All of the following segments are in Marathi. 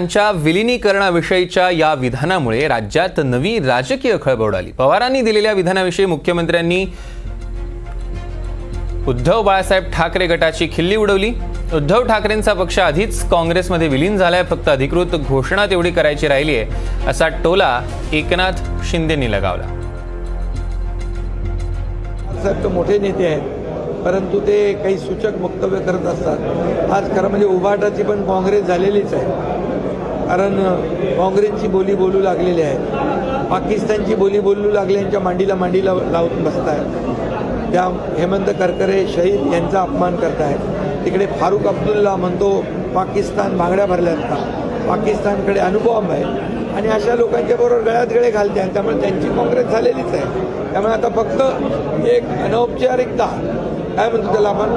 त्यांच्या विलिनीकरणाविषयीच्या या विधानामुळे राज्यात नवी राजकीय खळबळ उडाली। पवारांनी दिलेल्या विधानाविषयी मुख्यमंत्र्यांनी उद्धव बाळासाहेब ठाकरे गटाची खिल्ली उडवली। उद्धव ठाकरेंचा पक्ष आधीच काँग्रेसमध्ये विलीन झालाय, फक्त अधिकृत घोषणा तेवढी करायची राहिली आहे, असा टोला एकनाथ शिंदेंनी लगावला। साहेब मोठे नेते आहेत, परंतु ते काही सूचक वक्तव्य करत असतात। आज खरं म्हणजे उभाटाची पण काँग्रेस झालेलीच आहे, कारण काँग्रेसची बोली बोलू लागलेली आहे, पाकिस्तानची बोली बोलू लागल्यांच्या मांडीला लावून बसतायत। त्या हेमंत करकरे शहीद यांचा अपमान करतायत। तिकडे फारुख अब्दुल्ला म्हणतो पाकिस्तान बांगड्या भरल्यात का, पाकिस्तानकडे अणुबॉम्ब आहे, आणि अशा लोकांच्या बरोबर गळ्यात गळे घालते। त्यामुळे त्यांची काँग्रेस झालेलीच आहे। त्यामुळे आता फक्त एक अनौपचारिकता, काय म्हणतो त्याला आपण,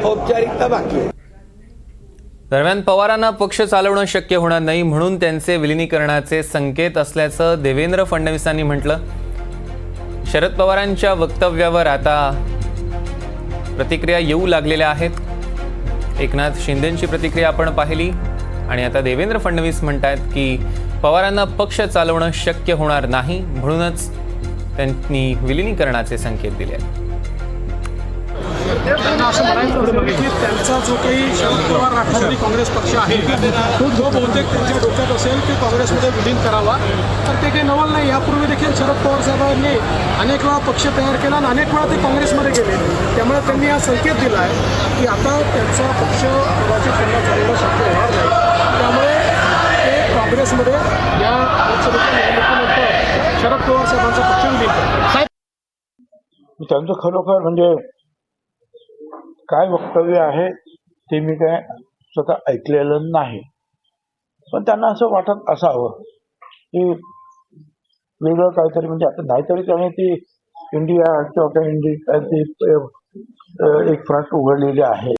औपचारिकता बाकी आहे। दरम्यान पवारांना पक्ष चालवणं शक्य होणार नाही, म्हणून त्यांचे विलिनीकरणाचे संकेत असल्याचं देवेंद्र फडणवीसांनी म्हटलं। शरद पवारांच्या वक्तव्यावर आता प्रतिक्रिया येऊ लागलेल्या आहेत। एकनाथ शिंदेंची प्रतिक्रिया आपण पाहिली, आणि आता देवेंद्र फडणवीस म्हणतात की पवारांना पक्ष चालवणं शक्य होणार नाही, म्हणूनच त्यांनी विलिनीकरणाचे संकेत दिले आहेत। त्यांना असं म्हणायचं होतं की त्यांचा जो काही शरद पवार राष्ट्रवादी काँग्रेस पक्ष आहे तो बहुतेक त्यांच्या डोक्यात असेल की काँग्रेसमध्ये विलीन करावा, तर ते काही नवल नाही। यापूर्वी देखील शरद पवार साहेबांनी अनेक वेळा पक्ष तयार केला आणि अनेक वेळा ते काँग्रेसमध्ये गेले। त्यामुळे त्यांनी हा संकेत दिला आहे की आता त्यांचा पक्ष कदाचित त्यांना चालवणं शक्य होणार नाही, त्यामुळे ते काँग्रेसमध्ये या लोकसभेच्या निवडणुकीनंतर शरद पवार साहेबांचा पक्ष विलीन करतात। त्यांचं खरोखर म्हणजे काय वक्तव्य आहे ते मी काय स्वतः ऐकलेलं नाही, पण त्यांना असं वाटत असावं की वेगळं काहीतरी, म्हणजे आता नाहीतरी त्याने ती इंडिया किंवा इंडिया ती एक फ्रंट उघडलेली आहे।